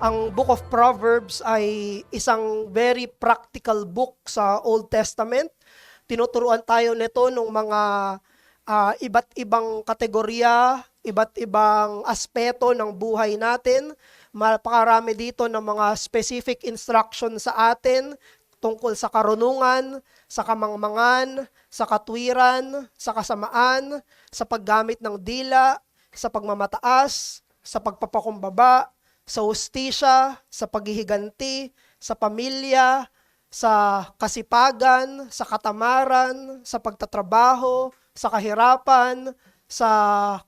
Ang Book of Proverbs ay isang very practical book sa Old Testament. Tinuturuan tayo nito ng mga iba't ibang kategorya, iba't ibang aspeto ng buhay natin. Mapakarami dito ng mga specific instruction sa atin tungkol sa karunungan, sa kamangmangan, sa katwiran, sa kasamaan, sa paggamit ng dila, sa pagmamataas, sa pagpapakumbaba, sa hustisya, sa paghihiganti, sa pamilya, sa kasipagan, sa katamaran, sa pagtatrabaho, sa kahirapan, sa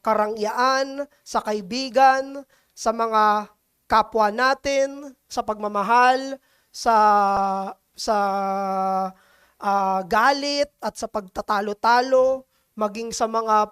karangyaan, sa kaibigan, sa mga kapwa natin, sa pagmamahal, sa galit at sa pagtatalo-talo, maging sa mga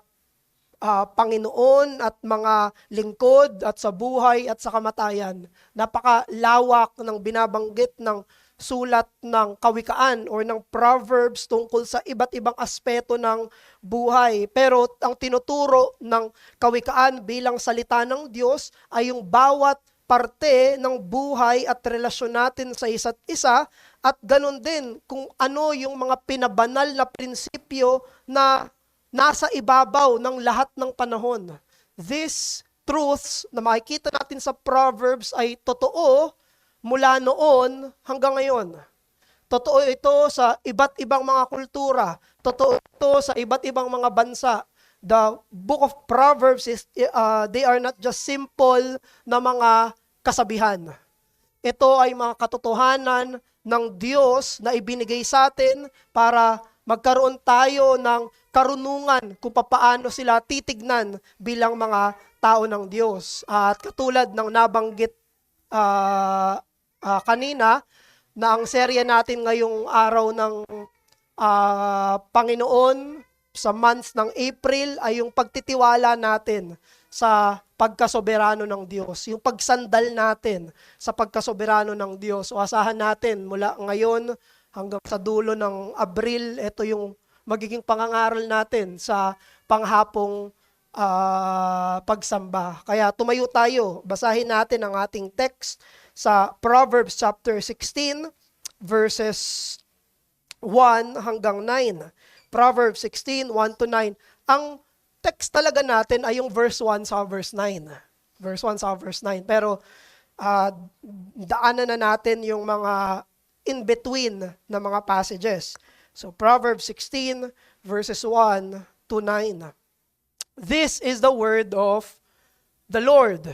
Panginoon at mga lingkod at sa buhay at sa kamatayan. Napakalawak ng binabanggit ng sulat ng kawikaan or ng Proverbs tungkol sa iba't ibang aspeto ng buhay. Pero ang tinuturo ng kawikaan bilang salita ng Diyos ay yung bawat parte ng buhay at relasyon natin sa isa't isa, at ganun din kung ano yung mga pinabanal na prinsipyo na nasa ibabaw ng lahat ng panahon. These truths na makikita natin sa Proverbs ay totoo mula noon hanggang ngayon. Totoo ito sa iba't ibang mga kultura. Totoo ito sa iba't ibang mga bansa. The book of Proverbs they are not just simple na mga kasabihan. Ito ay mga katotohanan ng Diyos na ibinigay sa atin para magkaroon tayo ng karunungan kung paano sila titignan bilang mga tao ng Diyos. At katulad ng nabanggit kanina, na ang serye natin ngayong araw ng Panginoon sa month ng April ay yung pagtitiwala natin sa pagkasoberano ng Diyos, yung pagsandal natin sa pagkasoberano ng Diyos. O asahan natin mula ngayon hanggang sa dulo ng Abril, ito yung magiging pangangaral natin sa panghapong pagsamba. Kaya tumayo tayo, basahin natin ang ating text sa Proverbs chapter 16, verses 1 hanggang 9. Proverbs 16, 1 to 9. Ang text talaga natin ay yung verse 1 sa verse 9. Verse 1 sa verse 9. Pero daanan na natin yung mga in-between na mga passages. So Proverbs 16, verses 1 to 9. This is the word of the Lord.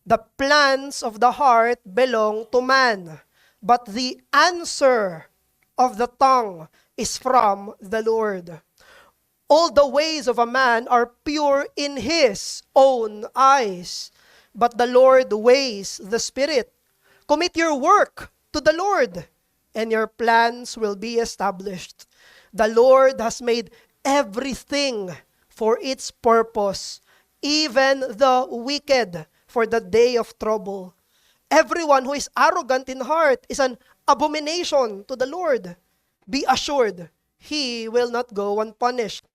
The plans of the heart belong to man, but the answer of the tongue is from the Lord. All the ways of a man are pure in his own eyes, but the Lord weighs the spirit. Commit your work to the Lord, and your plans will be established. The Lord has made everything for its purpose, even the wicked for the day of trouble. Everyone who is arrogant in heart is an abomination to the Lord. Be assured, he will not go unpunished.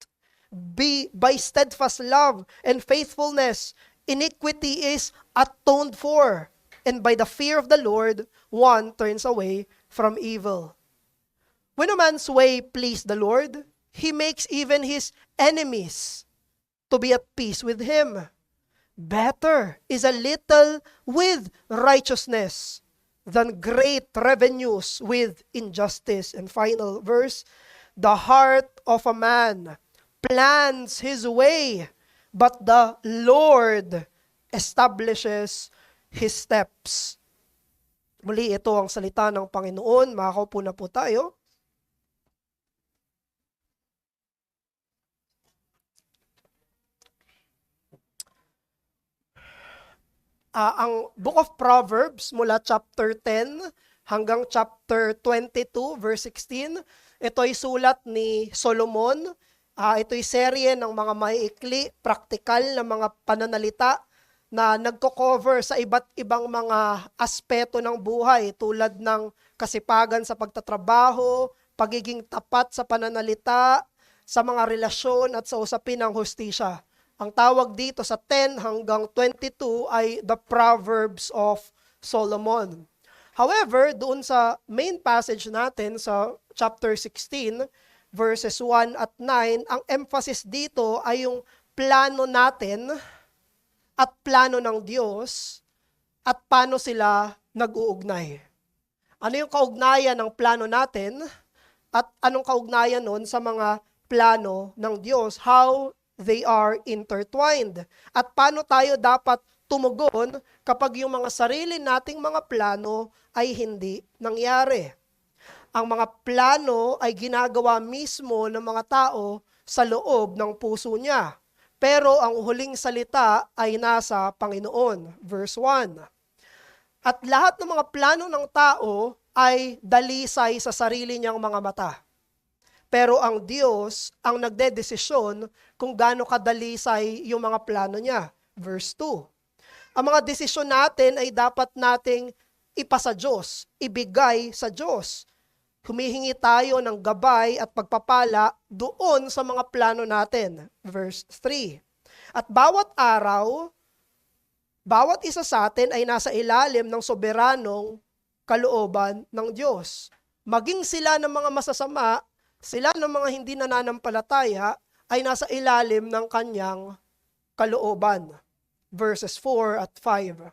By steadfast love and faithfulness, iniquity is atoned for, and by the fear of the Lord, one turns away from evil. When a man's way please the Lord, he makes even his enemies to be at peace with him. Better is a little with righteousness than great revenues with injustice. And final verse, the heart of a man plans his way, but the Lord establishes his steps. Muli, ito ang salita ng Panginoon. Makakaupo na po tayo. Ang Book of Proverbs mula chapter 10 hanggang chapter 22 verse 16, ito ay sulat ni Solomon. Ito ay serye ng mga maiikli, praktikal na mga pananalita na nagko-cover sa iba't ibang mga aspeto ng buhay tulad ng kasipagan sa pagtatrabaho, pagiging tapat sa pananalita, sa mga relasyon at sa usapin ng hustisya. Ang tawag dito sa 10 hanggang 22 ay the Proverbs of Solomon. However, doon sa main passage natin sa chapter 16, verses 1 at 9, ang emphasis dito ay yung plano natin at plano ng Diyos at paano sila nag-uugnay. Ano yung kaugnayan ng plano natin at anong kaugnayan nun sa mga plano ng Diyos? How they are intertwined. At paano tayo dapat tumugon kapag yung mga sarili nating mga plano ay hindi nangyari. Ang mga plano ay ginagawa mismo ng mga tao sa loob ng puso niya. Pero ang huling salita ay nasa Panginoon. Verse 1. At lahat ng mga plano ng tao ay dalisay sa sarili niyang mga mata. Pero ang Diyos ang nagdedesisyon kung gaano kadalisay yung mga plano niya. Verse 2. Ang mga desisyon natin ay dapat nating ipasa Diyos, ibigay sa Diyos. Humihingi tayo ng gabay at pagpapala doon sa mga plano natin. Verse 3. At bawat araw, bawat isa sa atin ay nasa ilalim ng soberanong kalooban ng Diyos. Maging sila ng mga masasama, sila ng mga hindi nananampalataya, ay nasa ilalim ng kanyang kalooban. Verses 4 at 5.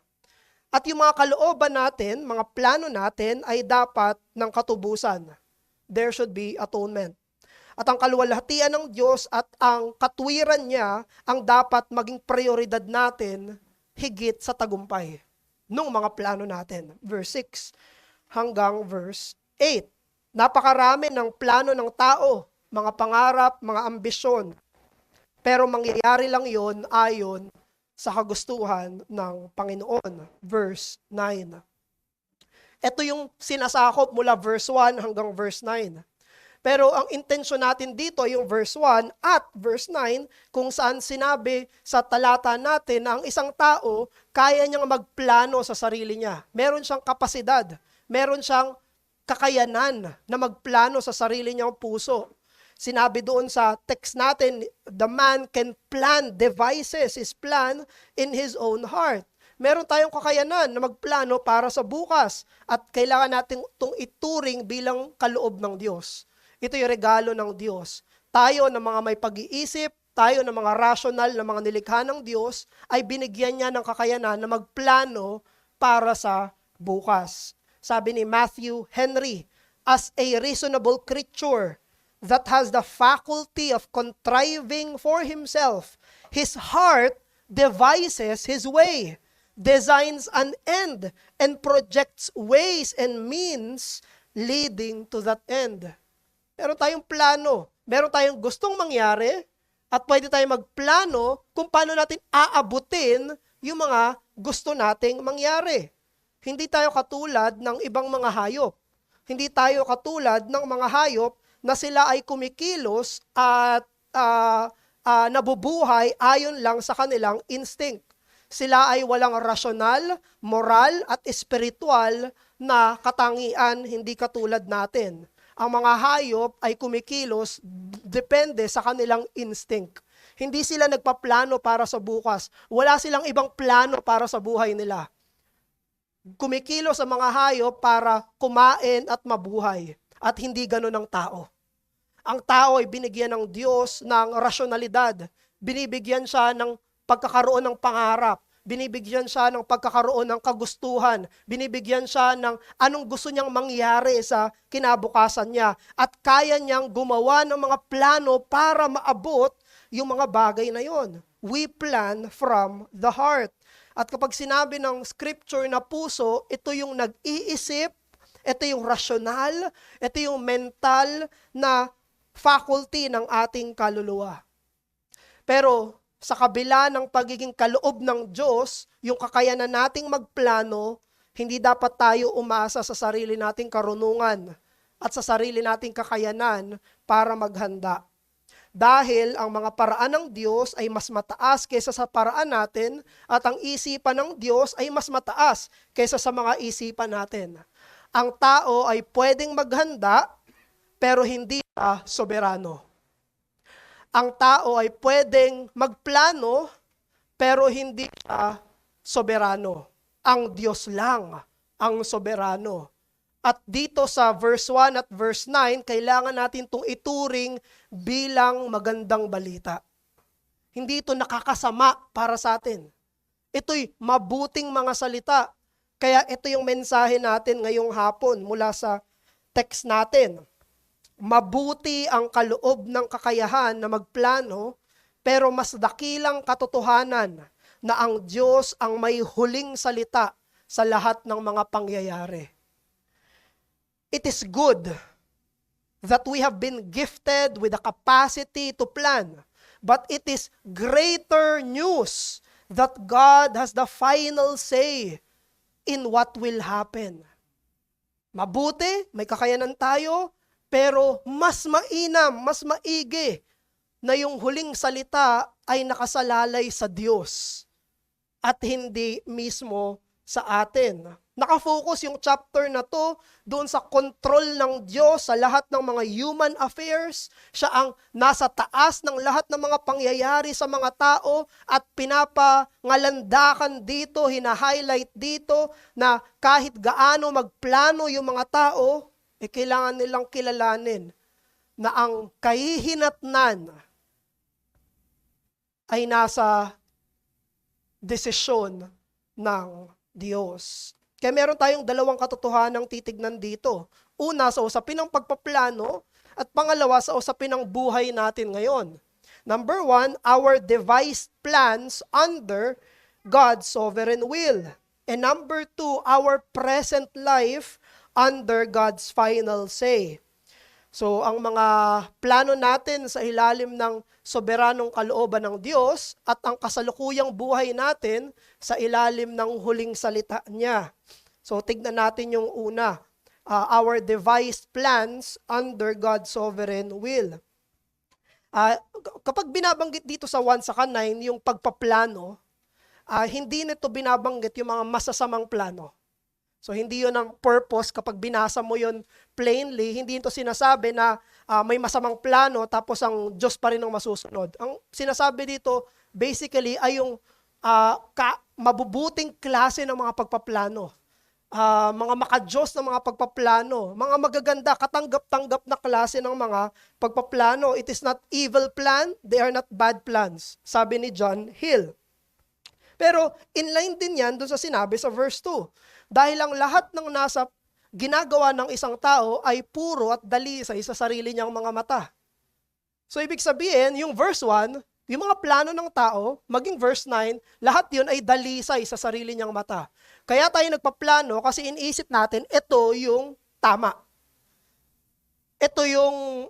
At yung mga kalooban natin, mga plano natin ay dapat ng katubusan. There should be atonement. At ang kaluwalhatian ng Diyos at ang katwiran niya ang dapat maging prioridad natin higit sa tagumpay ng mga plano natin. Verse 6 hanggang verse 8. Napakarami ng plano ng tao, mga pangarap, mga ambisyon. Pero mangyayari lang yon ayon sa kagustuhan ng Panginoon. Verse 9. Ito yung sinasakop mula verse 1 hanggang verse 9. Pero ang intensyon natin dito ay yung verse 1 at verse 9 kung saan sinabi sa talata natin na ang isang tao kaya niyang magplano sa sarili niya. Meron siyang kapasidad, meron siyang kakayanan na magplano sa sarili niyang puso. Sinabi doon sa text natin, the man can plan, devises his plan in his own heart. Meron tayong kakayanan na magplano para sa bukas at kailangan natin itong ituring bilang kaloob ng Diyos. Ito yung regalo ng Diyos. Tayo na mga may pag-iisip, tayo na mga rational na mga nilikha ng Diyos, ay binigyan niya ng kakayanan na magplano para sa bukas. Sabi ni Matthew Henry, as a reasonable creature that has the faculty of contriving for himself, his heart devises his way, designs an end, and projects ways and means leading to that end. Meron tayong plano, meron tayong gustong mangyari, at pwede tayong magplano kung paano natin aabutin yung mga gusto nating mangyari. Hindi tayo katulad ng ibang mga hayop. Hindi tayo katulad ng mga hayop na sila ay kumikilos at nabubuhay ayon lang sa kanilang instinct. Sila ay walang rasyonal, moral at espiritual na katangian, hindi katulad natin. Ang mga hayop ay kumikilos depende sa kanilang instinct. Hindi sila nagpaplano para sa bukas. Wala silang ibang plano para sa buhay nila. Kumikilos ang mga hayop para kumain at mabuhay. At hindi ganun ang tao. Ang tao ay binigyan ng Diyos ng rasyonalidad. Binibigyan siya ng pagkakaroon ng pangarap. Binibigyan siya ng pagkakaroon ng kagustuhan. Binibigyan siya ng anong gusto niyang mangyari sa kinabukasan niya. At kaya niyang gumawa ng mga plano para maabot yung mga bagay na yon. We plan from the heart. At kapag sinabi ng scripture na puso, ito yung nag-iisip, ito yung rasyonal, ito yung mental na faculty ng ating kaluluwa. Pero sa kabila ng pagiging kaloob ng Diyos, yung kakayanan nating magplano, hindi dapat tayo umasa sa sarili nating karunungan at sa sarili nating kakayanan para maghanda. Dahil ang mga paraan ng Diyos ay mas mataas kaysa sa paraan natin at ang isipan ng Diyos ay mas mataas kaysa sa mga isipan natin. Ang tao ay pwedeng maghanda pero hindi siya soberano. Ang tao ay pwedeng magplano pero hindi siya soberano. Ang Diyos lang ang soberano. At dito sa verse 1 at verse 9, kailangan natin itong ituring bilang magandang balita. Hindi ito nakakasama para sa atin. Ito'y mabuting mga salita. Kaya ito yung mensahe natin ngayong hapon mula sa text natin. Mabuti ang kaloob ng kakayahan na magplano, pero mas dakilang katotohanan na ang Diyos ang may huling salita sa lahat ng mga pangyayari. It is good that we have been gifted with the capacity to plan, but it is greater news that God has the final say in what will happen. Mabuti, may kakayanan tayo, pero mas mainam, mas maigi na yung huling salita ay nakasalalay sa Diyos at hindi mismo sa atin. Nakafocus yung chapter na to doon sa control ng Diyos sa lahat ng mga human affairs. Siya ang nasa taas ng lahat ng mga pangyayari sa mga tao at pinapangalandakan dito, hina-highlight dito na kahit gaano magplano yung mga tao, kailangan nilang kilalanin na ang kahihinatnan ay nasa desisyon ng Diyos. Kaya meron tayong dalawang katotohanang titignan dito. Una, sa usapin ng pagpaplano, at pangalawa, sa usapin ng buhay natin ngayon. Number 1, our devised plans under God's sovereign will. And number 2, our present life under God's final say. So, ang mga plano natin sa ilalim ng soberanong kalooban ng Diyos at ang kasalukuyang buhay natin sa ilalim ng huling salita niya. So, tignan natin yung una. Our devised plans under God's sovereign will. Kapag binabanggit dito sa 1 saka 9, yung pagpaplano, hindi nito binabanggit yung mga masasamang plano. So, hindi yun ang purpose kapag binasa mo yun plainly. Hindi ito sinasabi na may masamang plano tapos ang Diyos pa rin ang masusunod. Ang sinasabi dito, basically, ay yung mabubuting klase ng mga pagpaplano. Mga makadiyos na mga pagpaplano. Mga magaganda, katanggap-tanggap na klase ng mga pagpaplano. It is not evil plan, they are not bad plans. Sabi ni John Hill. Pero inline din yan doon sa sinabi sa verse 2. Dahil ang lahat ng nasa ginagawa ng isang tao ay puro at dalisay sa sarili niyang mga mata. So ibig sabihin, yung verse 1, yung mga plano ng tao, maging verse 9, lahat yun ay dalisay sa sarili niyang mata. Kaya tayo nagpaplano kasi iniisip natin, ito yung tama. Ito yung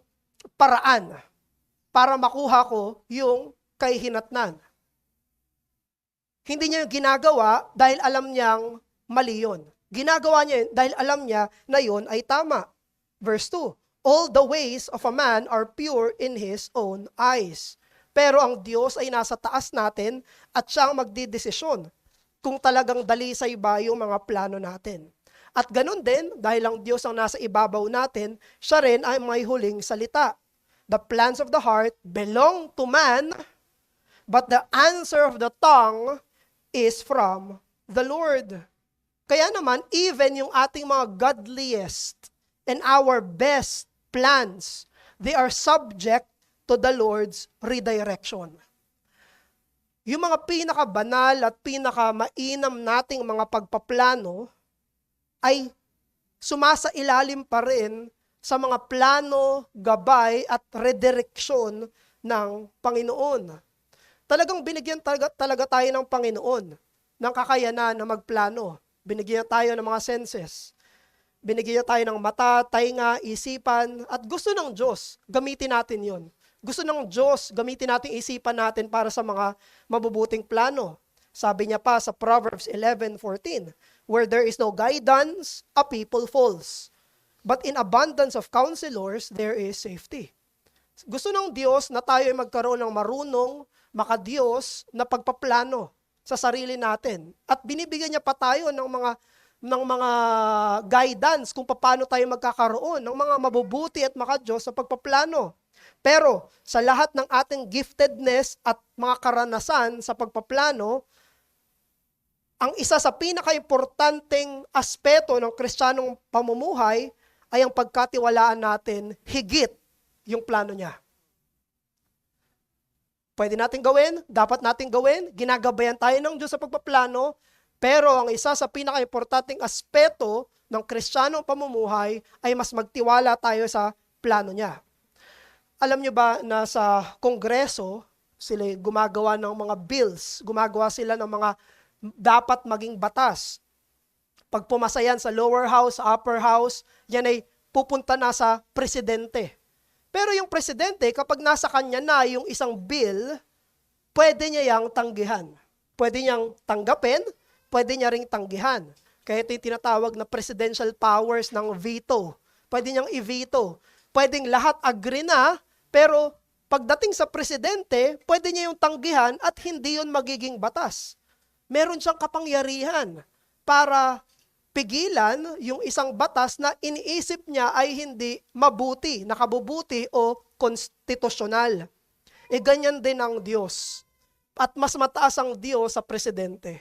paraan para makuha ko yung kahihinatnan. Hindi niya yung ginagawa dahil alam niyang mali yun. Ginagawa niya yun dahil alam niya na yun ay tama. Verse 2, all the ways of a man are pure in his own eyes. Pero ang Diyos ay nasa taas natin at siya ang magdidesisyon kung talagang dalisay ba yung mga plano natin. At ganun din, dahil ang Diyos ang nasa ibabaw natin, siya rin ay may huling salita. The plans of the heart belong to man, but the answer of the tongue is from the Lord. Kaya naman, even yung ating mga godliest and our best plans, they are subject to the Lord's redirection. Yung mga pinakabanal at pinakamainam nating mga pagpaplano ay sumasailalim pa rin sa mga plano, gabay at redireksyon ng Panginoon. Talagang binigyan talaga tayo ng Panginoon ng kakayanan na magplano. Binigyan tayo ng mga senses. Binigyan tayo ng mata, tainga, isipan, at gusto ng Diyos, gamitin natin yon. Gusto ng Diyos, gamitin natin isipan natin para sa mga mabubuting plano. Sabi niya pa sa Proverbs 11:14, where there is no guidance, a people falls. But in abundance of counselors, there is safety. Gusto ng Diyos na tayo ay magkaroon ng marunong, makadiyos na pagpaplano sa sarili natin. At binibigyan niya pa tayo ng mga guidance kung paano tayo magkakaroon ng mga mabubuti at makadiyos sa pagpaplano. Pero sa lahat ng ating giftedness at mga karanasan sa pagpaplano, Ang isa sa pinaka-importanteng aspeto ng Kristiyanong pamumuhay ay ang pagkatiwalaan natin higit yung plano niya. Pwede natin gawin, dapat natin gawin, ginagabayan tayo ng Diyos sa pagpaplano, pero ang isa sa pinaka-importanteng aspeto ng Kristiyanong pamumuhay ay mas magtiwala tayo sa plano niya. Alam niyo ba na sa Kongreso, sila gumagawa ng mga bills, gumagawa sila ng mga dapat maging batas. Pag pumasa yan sa lower house, upper house, yan ay pupunta na sa presidente. Pero yung presidente, kapag nasa kanya na yung isang bill, pwede niya yang tanggihan. Pwede niyang tanggapin, pwede niya ring tanggihan. Kaya ito yung tinatawag na presidential powers ng veto. Pwede niyang i-veto. Pwedeng lahat agree na, pero pagdating sa presidente, pwede niya yung tanggihan at hindi yun magiging batas. Meron siyang kapangyarihan para pigilan yung isang batas na iniisip niya ay hindi mabuti, nakabubuti o konstitusyonal. E ganyan din ang Diyos. At mas mataas ang Diyos sa presidente.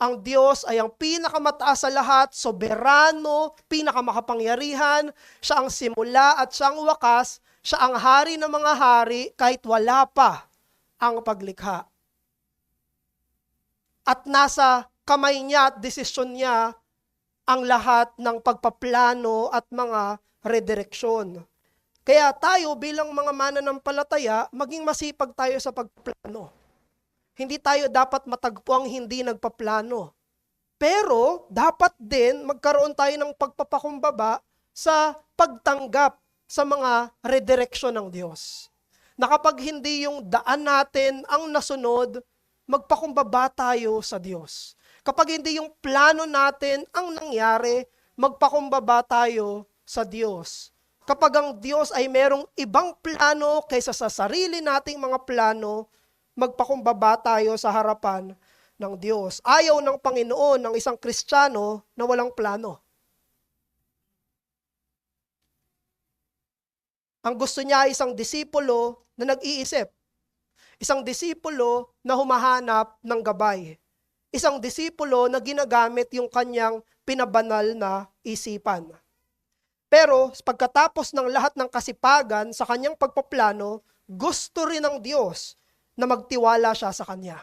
Ang Diyos ay ang pinakamataas sa lahat, soberano, pinakamakapangyarihan, siya ang simula at siya ang wakas, siya ang hari ng mga hari kahit wala pa ang paglikha. At nasa kamay niya at desisyon niya ang lahat ng pagpaplano at mga redireksyon. Kaya tayo bilang mga mananampalataya, maging masipag tayo sa pagpaplano. Hindi tayo dapat matagpo ang hindi nagpaplano. Pero dapat din magkaroon tayo ng pagpapakumbaba sa pagtanggap sa mga redireksyon ng Diyos. Na kapag hindi yung daan natin ang nasunod, magpakumbaba tayo sa Diyos. Kapag hindi yung plano natin ang nangyari, magpakumbaba tayo sa Diyos. Kapag ang Diyos ay merong ibang plano kaysa sa sarili nating mga plano, magpakumbaba tayo sa harapan ng Diyos. Ayaw ng Panginoon ng isang Kristiyano na walang plano. Ang gusto niya ay isang disipulo na nag-iisip. Isang disipulo na humahanap ng gabay. Isang disipulo na ginagamit yung kanyang pinabanal na isipan. Pero pagkatapos ng lahat ng kasipagan sa kanyang pagpaplano, gusto rin ng Diyos na magtiwala siya sa kanya.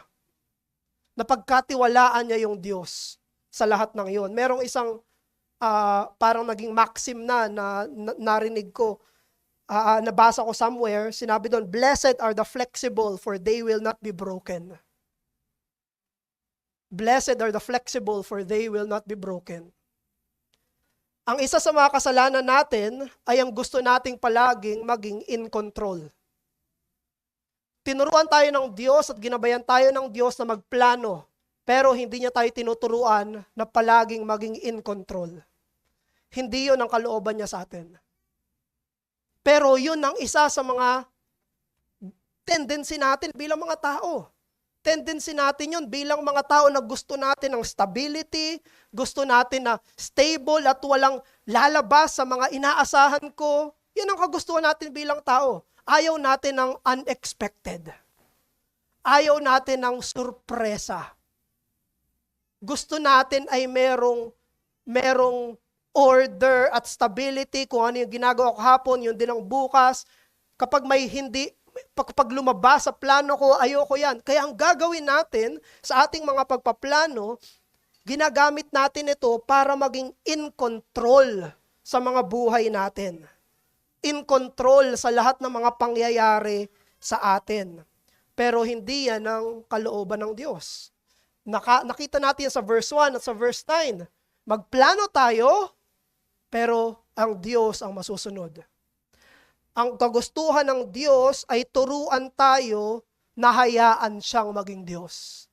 Na pagkatiwalaan niya yung Diyos sa lahat ng iyon. Merong isang parang naging maxim na narinig ko, nabasa ko somewhere, sinabi doon, "Blessed are the flexible, for they will not be broken." Blessed are the flexible, for they will not be broken. Ang isa sa mga kasalanan natin ay ang gusto nating palaging maging in control. Tinuruan tayo ng Diyos at ginabayan tayo ng Diyos na magplano, pero hindi niya tayo tinuturuan na palaging maging in control. Hindi yun ang kalooban niya sa atin. Pero yun ang isa sa mga tendency natin bilang mga tao. Tendency natin yun bilang mga tao na gusto natin ng stability, gusto natin na stable at walang lalabas sa mga inaasahan ko. Yan ang kagustuhan natin bilang tao. Ayaw natin ng unexpected. Ayaw natin ng surpresa. Gusto natin ay merong order at stability, kung ano yung ginagawa ko hapon, yun din ang bukas. Kapag pag lumabas sa plano ko, ayoko yan. Kaya ang gagawin natin sa ating mga pagpaplano, ginagamit natin ito para maging in control sa mga buhay natin. In control sa lahat ng mga pangyayari sa atin. Pero hindi yan ang kalooban ng Diyos. Nakita natin sa verse 1 at sa verse 9. Magplano tayo, pero ang Diyos ang masusunod. Ang kagustuhan ng Diyos ay turuan tayo na hayaan siyang maging Diyos.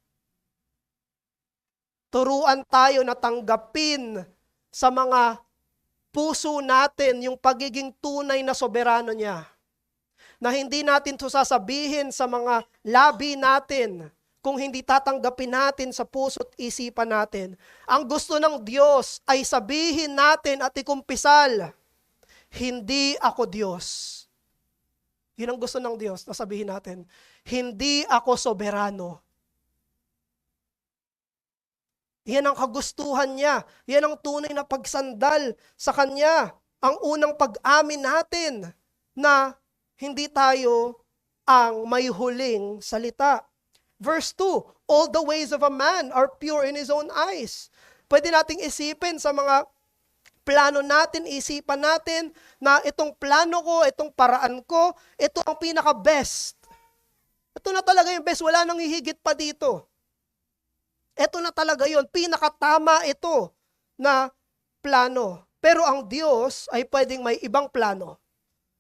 Turuan tayo na tanggapin sa mga puso natin yung pagiging tunay na soberano niya. Na hindi natin ito sasabihin sa mga labi natin kung hindi tatanggapin natin sa puso't isipan natin. Ang gusto ng Diyos ay sabihin natin at ikumpisal, hindi ako Diyos. Yun ang gusto ng Diyos na sabihin natin, hindi ako soberano. Yan ang kagustuhan niya. Yan ang tunay na pagsandal sa Kanya. Ang unang pag-amin natin na hindi tayo ang may huling salita. Verse 2, all the ways of a man are pure in his own eyes. Pwede nating isipin sa mga plano natin, isipan natin na itong plano ko, itong paraan ko, ito ang pinaka-best. Ito na talaga yung best, wala nang hihigit pa dito. Ito na talaga yun, pinakatama ito na plano. Pero ang Diyos ay pwedeng may ibang plano.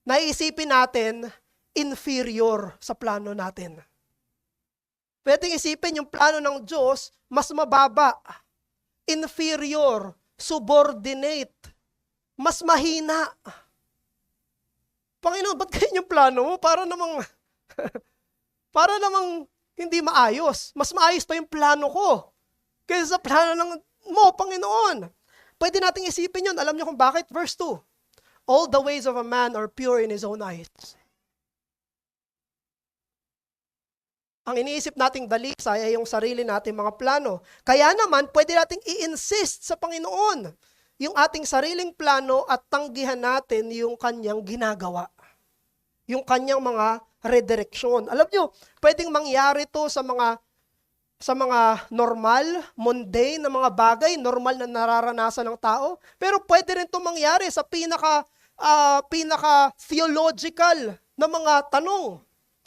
Naisipin natin, inferior sa plano natin. Pwedeng isipin yung plano ng Diyos, mas mababa, inferior, subordinate, mas mahina. Panginoon, ba't ganyan yung plano mo? Para namang hindi maayos. Mas maayos pa yung plano ko kaysa sa plano mo, Panginoon. Pwede nating isipin yun. Alam niyo kung bakit? Verse 2. All the ways of a man are pure in his own eyes. Ang iniisip nating dalisay ay yung sarili nating mga plano. Kaya naman, pwede nating i-insist sa Panginoon yung ating sariling plano at tanggihan natin yung kanyang ginagawa. Yung kanyang mga redireksyon. Alam nyo, pwedeng mangyari to sa mga normal, mundane na mga bagay, normal na nararanasan ng tao. Pero pwede rin to mangyari sa pinaka-theological na mga tanong.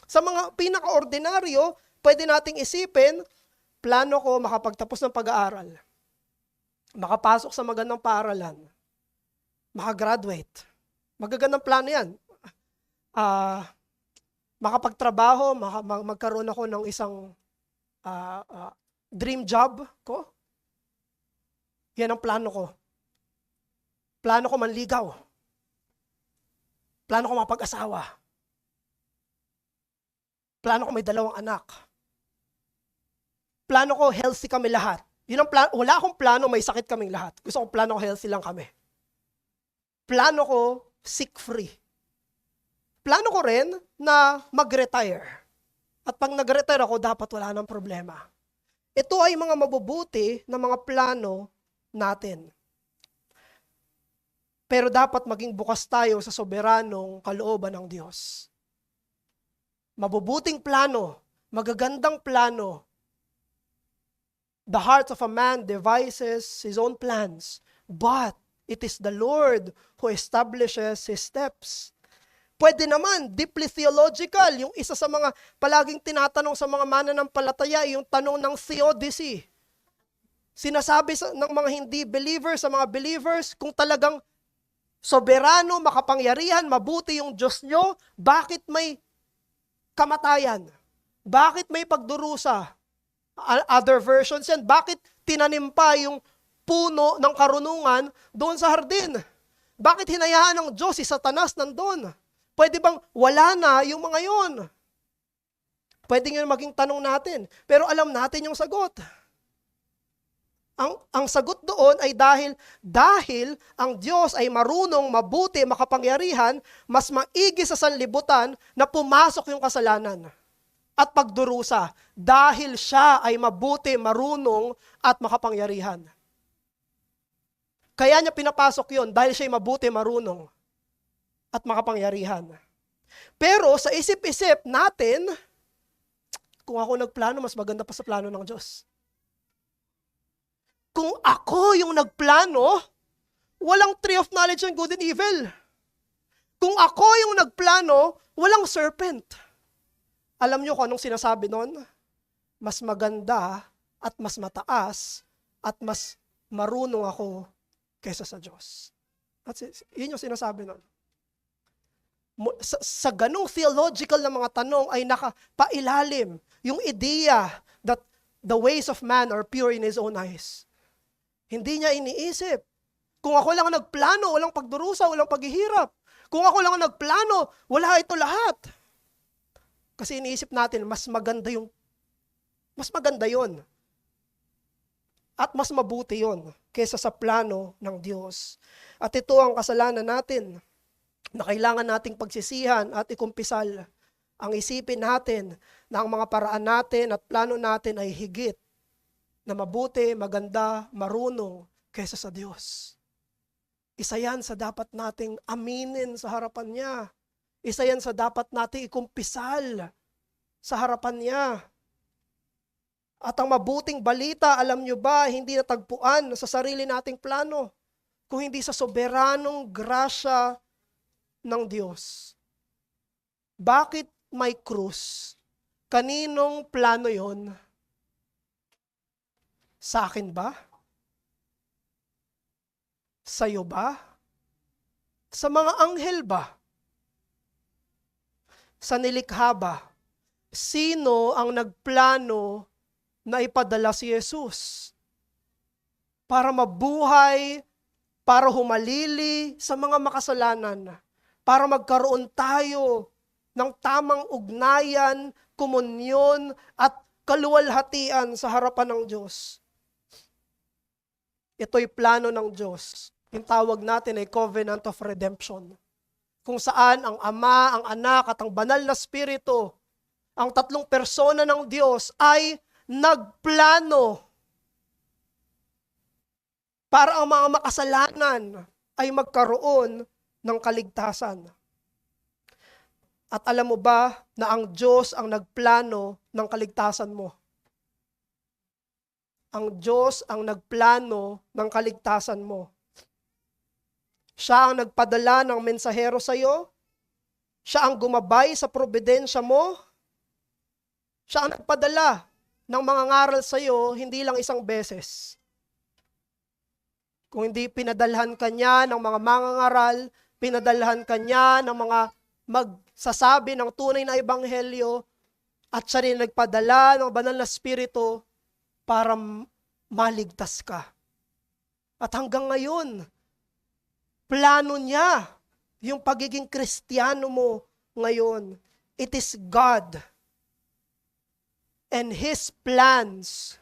Sa mga pinaka-ordinaryo, pwede nating isipin, plano ko makapagtapos ng pag-aaral. Makapasok sa magandang paaralan. Makagraduate. Magagandang plano yan. Makapagtrabaho, magkaroon ako ng isang dream job ko. Yan ang plano ko. Plano ko manligaw. Plano ko mapag-asawa. Plano ko may 2 anak. Plano ko healthy kami lahat. Yun ang plano. Wala akong plano may sakit kaming lahat. Gusto ko plano ko healthy lang kami. Plano ko sick-free. Plano ko rin na mag-retire. At pag nag-retire ako, dapat wala nang problema. Ito ay mga mabubuti na mga plano natin. Pero dapat maging bukas tayo sa soberanong kalooban ng Diyos. Mabubuting plano, magagandang plano. The heart of a man devises his own plans, but it is the Lord who establishes his steps. Pwede naman, deeply theological, yung isa sa mga palaging tinatanong sa mga mananampalataya, yung tanong ng theodicy. Sinasabi ng mga hindi believers sa mga believers, kung talagang soberano, makapangyarihan, mabuti yung Diyos nyo, bakit may kamatayan? Bakit may pagdurusa? Other versions yan, bakit tinanim pa yung puno ng karunungan doon sa hardin? Bakit hinayaan ng Diyos si Satanas nandun? Pwede bang wala na yung mga yun? Pwede nga maging tanong natin. Pero alam natin yung sagot. Ang sagot doon ay dahil ang Diyos ay marunong, mabuti, makapangyarihan, mas maigi sa sanlibutan na pumasok yung kasalanan at pagdurusa dahil siya ay mabuti, marunong at makapangyarihan. Kaya niya pinapasok yon dahil siya ay mabuti, marunong at makapangyarihan. Pero sa isip-isip natin, kung ako nagplano, mas maganda pa sa plano ng Diyos. Kung ako yung nagplano, walang tree of knowledge and good and evil. Kung ako yung nagplano, walang serpent. Alam niyo kung anong sinasabi nun? Mas maganda at mas mataas at mas marunong ako kaysa sa Diyos. At yun yung sinasabi nun. Sa ganong theological na mga tanong ay nakapailalim yung ideya that the ways of man are pure in his own eyes. Hindi niya iniisip. Kung ako lang nagplano, walang pagdurusa, walang paghihirap. Kung ako lang nagplano, wala ito lahat. Kasi iniisip natin, mas maganda yon. At mas mabuti yon kaysa sa plano ng Diyos. At ito ang kasalanan natin na kailangan nating pagsisihan at ikumpisal. Ang isipin natin na ang mga paraan natin at plano natin ay higit na mabuti, maganda, marunong kaysa sa Diyos. Isa yan sa dapat nating aminin sa harapan niya. Isa yan sa dapat nating ikumpisal sa harapan niya. At ang mabuting balita, alam nyo ba, hindi natagpuan sa sarili nating plano, kung hindi sa soberanong grasya ng Diyos. Bakit may krus? Kaninong plano yon? Sa akin ba? Sa'yo ba? Sa mga anghel ba? Sa nilikha ba? Sino ang nagplano na ipadala si Jesus? Para mabuhay, para humalili sa mga makasalanan, para magkaroon tayo ng tamang ugnayan, komunyon, at kaluwalhatian sa harapan ng Diyos. Ito'y plano ng Diyos. Yung tawag natin ay Covenant of Redemption. Kung saan ang Ama, ang Anak, at ang Banal na Espiritu, ang tatlong persona ng Diyos ay nagplano para ang mga makasalanan ay magkaroon ng kaligtasan. At alam mo ba na ang Diyos ang nagplano ng kaligtasan mo? Ang Diyos ang nagplano ng kaligtasan mo. Siya ang nagpadala ng mensahero sa iyo. Siya ang gumabay sa probidensya mo. Siya ang nagpadala ng mga ngaral sa iyo, hindi lang isang beses. Kung hindi pinadalhan ka niya ng mga mangangaral, pinadalhan ka niya ng mga magsasabi ng tunay na ebanghelyo, at siya rin nagpadala ng Banal na Espiritu para maligtas ka. At hanggang ngayon, plano niya yung pagiging Kristiyano mo ngayon. It is God and His plans.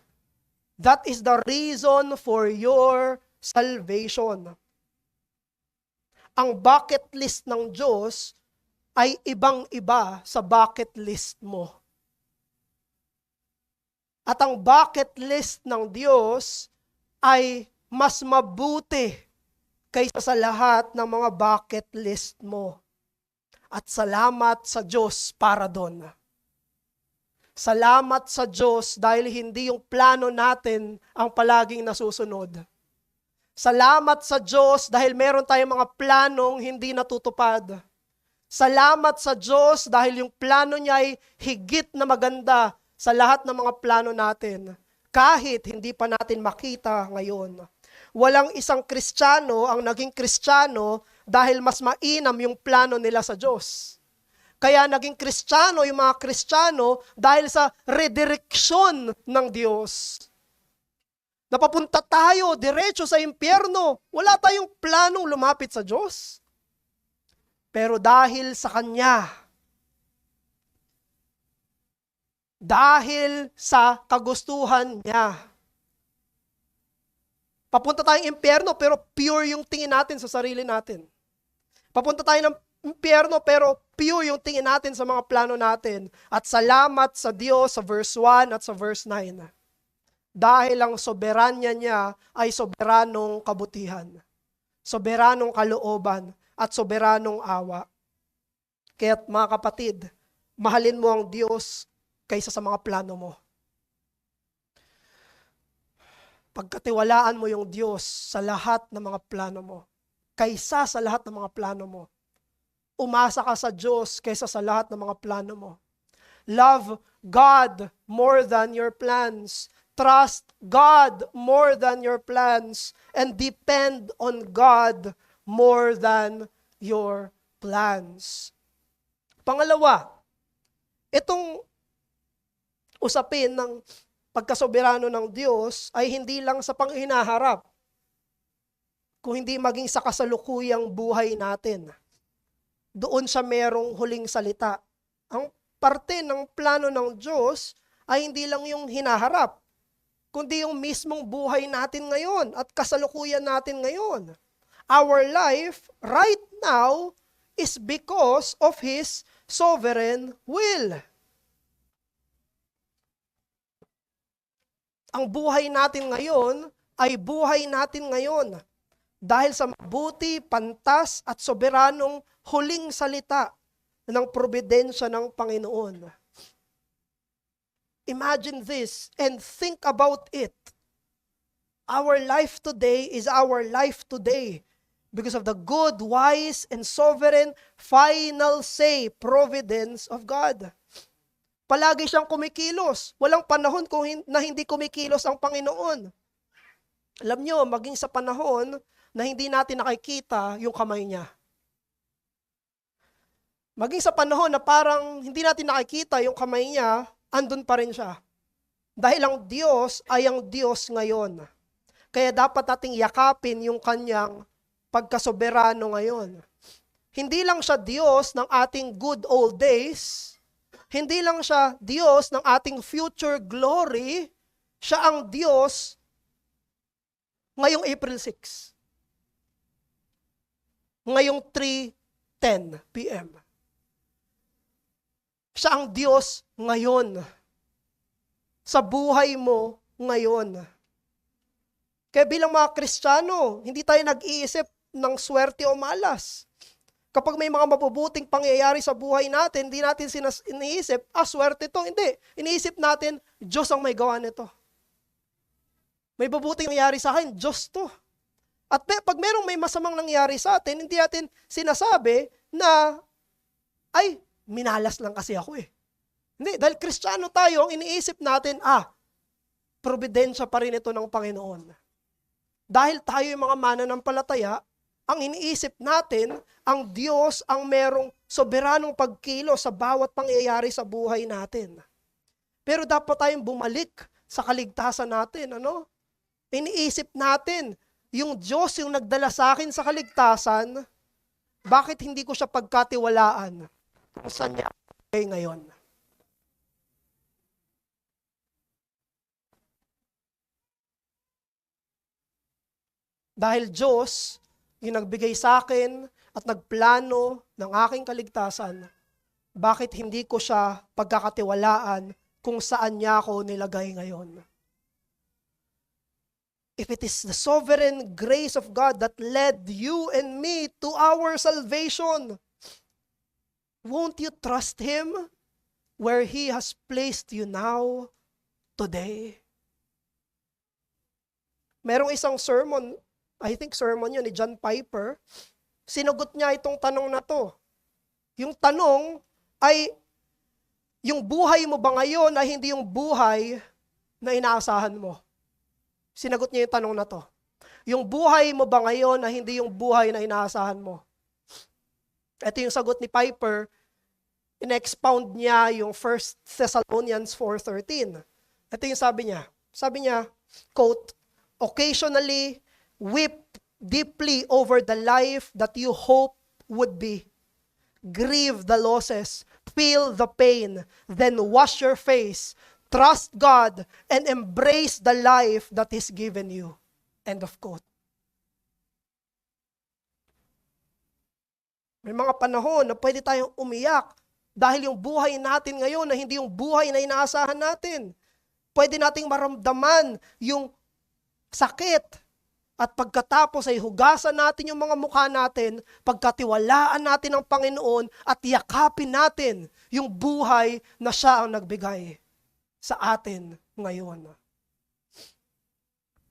That is the reason for your salvation. Ang bucket list ng Diyos ay ibang-iba sa bucket list mo. At ang bucket list ng Diyos ay mas mabuti kaysa sa lahat ng mga bucket list mo. At salamat sa Diyos para doon. Salamat sa Diyos dahil hindi yung plano natin ang palaging nasusunod. Salamat sa Diyos dahil meron tayong mga planong hindi natutupad. Salamat sa Diyos dahil yung plano niya ay higit na maganda sa lahat ng mga plano natin, kahit hindi pa natin makita ngayon. Walang isang Kristiyano ang naging Kristiyano dahil mas mainam yung plano nila sa Diyos. Kaya naging Kristiyano yung mga Kristiyano dahil sa redireksyon ng Diyos. Napapunta tayo diretso sa impyerno. Wala tayong planong lumapit sa Diyos. Pero dahil sa Kanya, dahil sa kagustuhan niya, papunta tayong impyerno pero pure yung tingin natin sa sarili natin. Papunta tayo ng impyerno pero pure yung tingin natin sa mga plano natin. At salamat sa Diyos sa verse 1 at sa verse 9. Dahil ang soberanya niya ay soberanong kabutihan, soberanong kalooban, at soberanong awa. Kaya't mga kapatid, mahalin mo ang Diyos kaysa sa mga plano mo. Pagkatiwalaan mo yung Diyos sa lahat ng mga plano mo, kaysa sa lahat ng mga plano mo. Umasa ka sa Diyos kaysa sa lahat ng mga plano mo. Love God more than your plans. Trust God more than your plans. And depend on God more than your plans. Pangalawa, itong usapin ng pagkasoberano ng Diyos ay hindi lang sa panghinaharap, kung hindi maging sa kasalukuyang buhay natin. Doon siya merong huling salita. Ang parte ng plano ng Diyos ay hindi lang yung hinaharap, kundi yung mismong buhay natin ngayon at kasalukuyan natin ngayon. Our life right now is because of His sovereign will. ang buhay natin ngayon ay buhay natin ngayon dahil sa mabuti, pantas at soberanong huling salita ng probidensya ng Panginoon. Imagine this and think about it. Our life today is our life today because of the good, wise, and sovereign final say, providence of God. Palagi siyang kumikilos. Walang panahon na hindi kumikilos ang Panginoon. Alam nyo, maging sa panahon na hindi natin nakikita yung kamay niya. Maging sa panahon na parang hindi natin nakikita yung kamay niya, andun pa rin siya. Dahil ang Diyos ay ang Diyos ngayon. Kaya dapat nating yakapin yung kanyang pagkasoberano ngayon. Hindi lang siya Diyos ng ating good old days, hindi lang siya Diyos ng ating future glory, siya ang Diyos ngayong April 6. Ngayong 3:10 p.m. Siya ang Diyos ngayon. Sa buhay mo ngayon. Kaya bilang mga Kristiyano, hindi tayo nag-iisip ng swerte o malas. Kapag may mga mabubuting pangyayari sa buhay natin, hindi natin iniisip, swerte to. Hindi. Iniisip natin, Diyos ang may gawa nito. May mabuting nangyari sa akin, Diyos to. At pag may masamang nangyari sa atin, hindi natin sinasabi na, minalas lang kasi ako eh. Hindi, dahil Kristiyano tayo, ang iniisip natin, probidensya pa rin ito ng Panginoon. Dahil tayo yung mga mananampalataya, ang iniisip natin, ang Diyos ang merong soberanong pagkilo sa bawat pangyayari sa buhay natin. Pero dapat tayong bumalik sa kaligtasan natin. Iniisip natin, yung Diyos yung nagdala sa akin sa kaligtasan, bakit hindi ko siya pagkatiwalaan? Saan niya ngayon? Dahil Diyos, yung nagbigay sa akin at nagplano ng aking kaligtasan, bakit hindi ko siya pagkakatiwalaan kung saan niya ako nilagay ngayon? If it is the sovereign grace of God that led you and me to our salvation, won't you trust Him where He has placed you now, today? Merong isang sermon, I think sermon yun ni John Piper, sinagot niya itong tanong na to. Yung tanong ay, yung buhay mo ba ngayon ay hindi yung buhay na inaasahan mo? Sinagot niya yung tanong na to. Yung buhay mo ba ngayon ay hindi yung buhay na inaasahan mo? Ito yung sagot ni Piper, in-expound niya yung 1 Thessalonians 4:13. Ito yung sabi niya. Sabi niya, quote, occasionally, weep deeply over the life that you hope would be. Grieve the losses, feel the pain, then wash your face, trust God, and embrace the life that is given you. End of quote. May mga panahon na pwede tayong umiyak dahil yung buhay natin ngayon na hindi yung buhay na inaasahan natin. Pwede nating maramdaman yung sakit. At pagkatapos ay hugasan natin yung mga mukha natin, pagkatiwalaan natin ang Panginoon at yakapin natin yung buhay na siya ang nagbigay sa atin ngayon.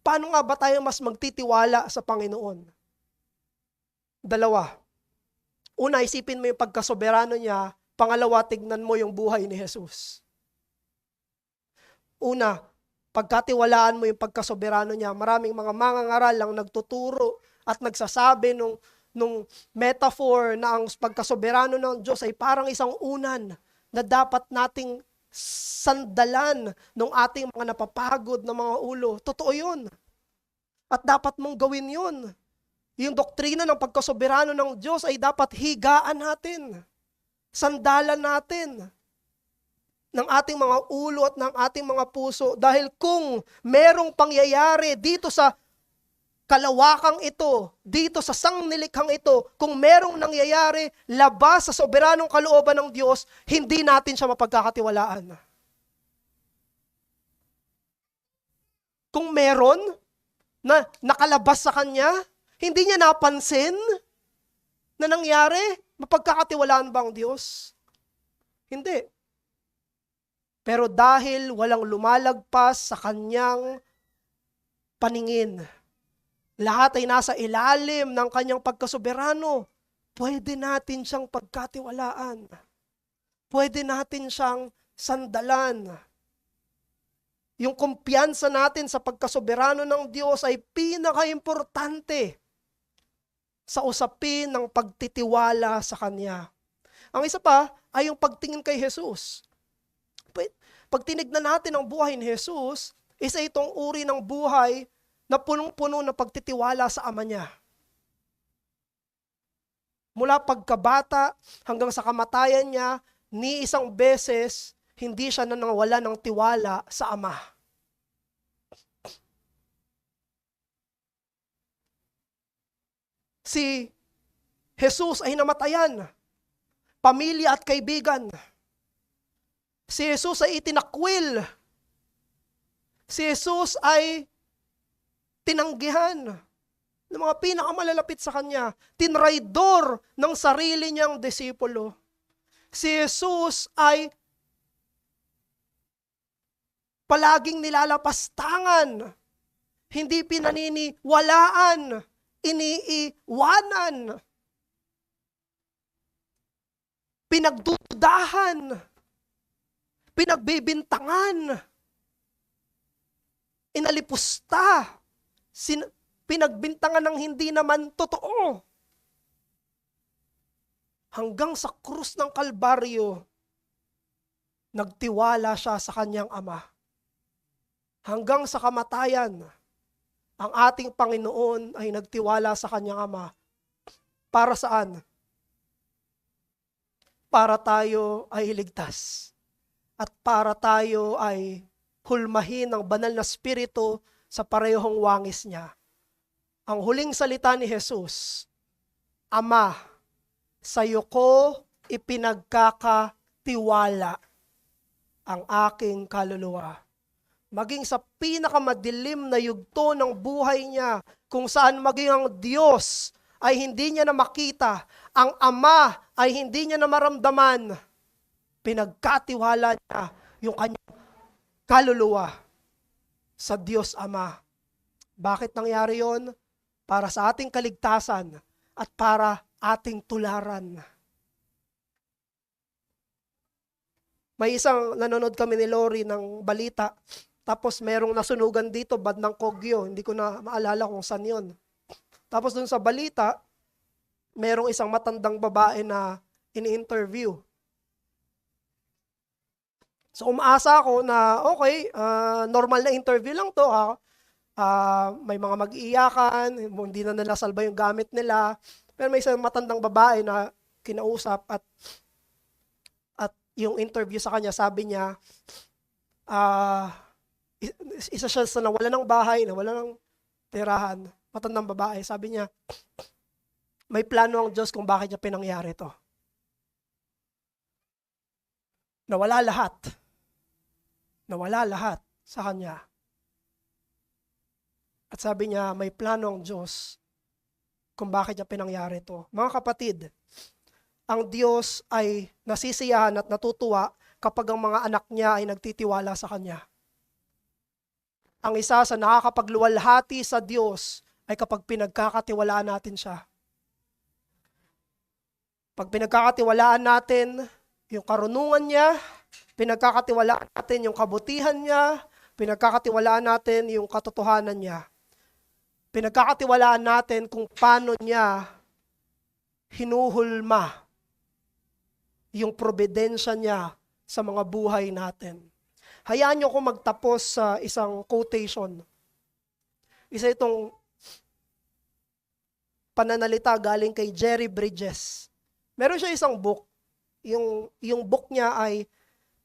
Paano nga ba tayo mas magtitiwala sa Panginoon? Dalawa. Una, isipin mo yung pagkasoberano niya. Pangalawa, tignan mo yung buhay ni Jesus. Una, pagkatiwalaan mo yung pagkasoberano niya. Maraming mga mangangaral lang nagtuturo at nagsasabi nung metaphor na ang pagkasoberano ng Diyos ay parang isang unan na dapat nating sandalan ng ating mga napapagod na mga ulo. Totoo yun. At dapat mong gawin yun. Yung doktrina ng pagkasoberano ng Diyos ay dapat higaan natin. Sandalan natin ng ating mga ulo at ng ating mga puso. Dahil kung merong pangyayari dito sa kalawakang ito, dito sa sangnilikhang ito, kung merong nangyayari labas sa soberanong kalooban ng Diyos, hindi natin siya mapagkakatiwalaan. Kung meron na nakalabas sa kanya, hindi niya napansin na nangyari, mapagkakatiwalaan ba ang Diyos? Hindi. Pero dahil walang lumalagpas sa kanyang paningin, lahat ay nasa ilalim ng kanyang pagkasoberano, pwede natin siyang pagkatiwalaan. Pwede natin siyang sandalan. Yung kumpiyansa natin sa pagkasoberano ng Diyos ay pinaka-importante sa usapin ng pagtitiwala sa Kanya. Ang isa pa ay yung pagtingin kay Jesus. Pag tinignan natin ang buhay ni Jesus, isa itong uri ng buhay na punong-puno na pagtitiwala sa Ama niya. Mula pagkabata hanggang sa kamatayan niya, ni isang beses, hindi siya nawala ng tiwala sa Ama. Si Jesus ay namatayan, pamilya at kaibigan. Si Jesus ay itinakwil. Si Jesus ay tinanggihan ng mga pinakamalalapit sa Kanya. Tinraidor ng sarili niyang disipulo. Si Jesus ay palaging nilalapastangan, hindi pinaniniwalaan, iniiwanan, pinagdudahan, pinagbibintangan, inalipusta, pinagbintangan ng hindi naman totoo. Hanggang sa krus ng Kalbaryo, nagtiwala siya sa kanyang Ama. Hanggang sa kamatayan, ang ating Panginoon ay nagtiwala sa kanyang Ama. Para saan? Para tayo ay iligtas. At para tayo ay hulmahin ng banal na Espiritu sa parehong wangis niya. Ang huling salita ni Jesus, Ama, sa'yo ko ipinagkakatiwala ang aking kaluluwa. Maging sa pinakamadilim na yugto ng buhay niya, kung saan maging ang Diyos ay hindi niya na makita, ang Ama ay hindi niya na maramdaman, pinagkatiwala niya yung kanyang kaluluwa sa Diyos Ama. Bakit nangyari yon? Para sa ating kaligtasan at para ating tularan. May isang nanonood kami ni Lori ng balita, tapos merong nasunugan dito, bandang Kogyo, hindi ko na maalala kung saan yun. Tapos dun sa balita, merong isang matandang babae na ini-interview. So umaasa ako na okay, normal na interview lang to ha. May mga mag-iiyakan, hindi na nila salba yung gamit nila. Pero may isang matandang babae na kinausap at yung interview sa kanya, sabi niya, isa siya sa nawala ng bahay, nawala ng tirahan, matandang babae. Sabi niya, may plano ang Diyos kung bakit niya pinangyari to. Nawala lahat. Nawala lahat sa kanya. At sabi niya, may plano ang Diyos kung bakit niya pinangyari to. Mga kapatid, ang Diyos ay nasisiyahan at natutuwa kapag ang mga anak niya ay nagtitiwala sa Kanya. Ang isa sa nakakapagluwalhati sa Diyos ay kapag pinagkakatiwalaan natin siya. Pag pinagkakatiwalaan natin yung karunungan niya, pinagkakatiwalaan natin yung kabutihan niya, pinagkakatiwalaan natin yung katotohanan niya. Pinagkakatiwalaan natin kung paano niya hinuhulma yung probidensya niya sa mga buhay natin. Hayaan niyo ko magtapos sa isang quotation. Isa itong pananalita galing kay Jerry Bridges. Meron siya isang book. Yung book niya ay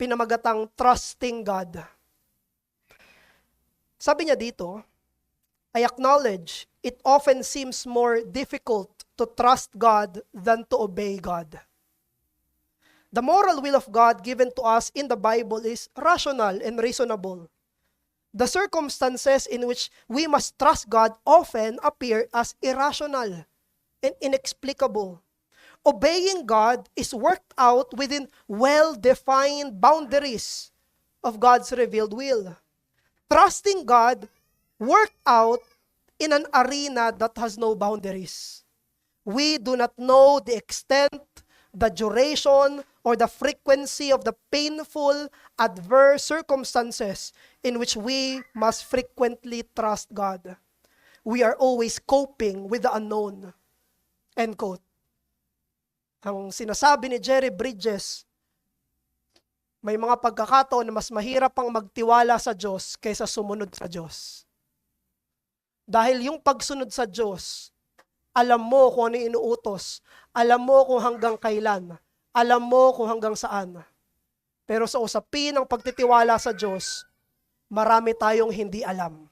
pinamagatang Trusting God. Sabi niya dito, I acknowledge it often seems more difficult to trust God than to obey God. The moral will of God given to us in the Bible is rational and reasonable. The circumstances in which we must trust God often appear as irrational and inexplicable. Obeying God is worked out within well-defined boundaries of God's revealed will. Trusting God worked out in an arena that has no boundaries. We do not know the extent, the duration, or the frequency of the painful, adverse circumstances in which we must frequently trust God. We are always coping with the unknown. End quote. Ang sinasabi ni Jerry Bridges, may mga pagkakataon na mas mahirap pang magtiwala sa Diyos kaysa sumunod sa Diyos. Dahil yung pagsunod sa Diyos, alam mo kung ano inuutos, alam mo kung hanggang kailan, alam mo kung hanggang saan. Pero sa usapin ng pagtitiwala sa Diyos, marami tayong hindi alam.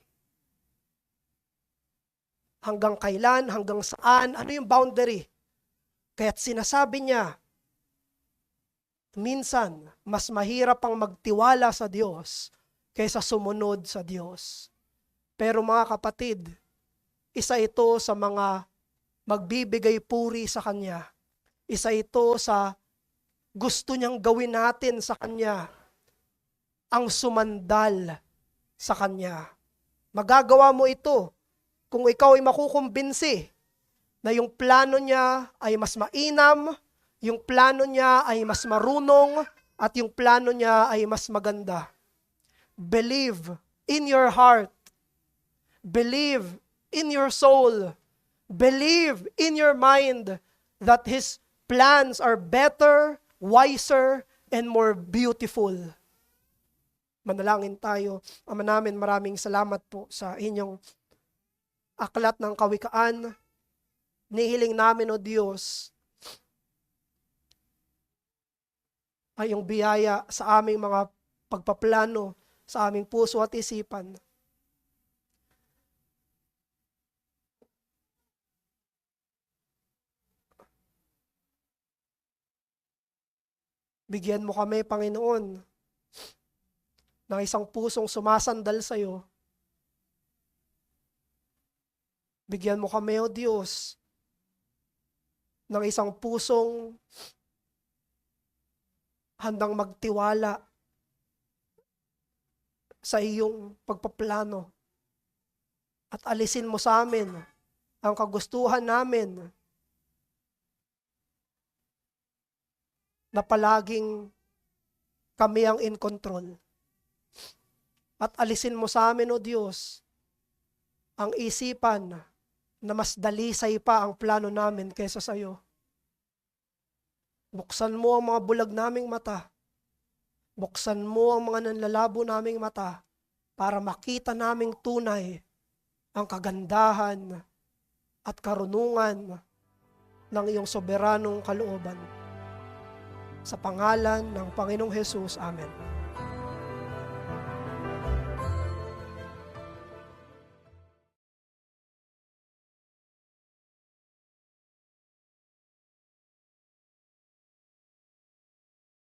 Hanggang kailan, hanggang saan, ano yung boundary? Kaya't sinasabi niya, minsan, mas mahirap pang magtiwala sa Diyos kaysa sumunod sa Diyos. Pero mga kapatid, isa ito sa mga magbibigay puri sa Kanya. Isa ito sa gusto niyang gawin natin sa Kanya, ang sumandal sa Kanya. Magagawa mo ito kung ikaw ay makukumbinsi na yung plano niya ay mas mainam, yung plano niya ay mas marunong, at yung plano niya ay mas maganda. Believe in your heart. Believe in your soul. Believe in your mind that His plans are better, wiser, and more beautiful. Manalangin tayo. Ama namin, maraming salamat po sa inyong aklat ng kawikaan. Nihiling namin, O Diyos, ay yung biyaya sa aming mga pagpaplano, sa aming puso at isipan. Bigyan mo kami, Panginoon, ng isang pusong sumasandal sa iyo. Bigyan mo kami, O Diyos, ng isang pusong handang magtiwala sa iyong pagpaplano. At alisin mo sa amin ang kagustuhan namin na palaging kami ang in control. At alisin mo sa amin, O Diyos, ang isipan na mas dalisay pa ang plano namin kaysa sa iyo. Buksan mo ang mga bulag naming mata. Buksan mo ang mga nanlalabo naming mata para makita naming tunay ang kagandahan at karunungan ng iyong soberanong kalooban. Sa pangalan ng Panginoong Hesus, Amen.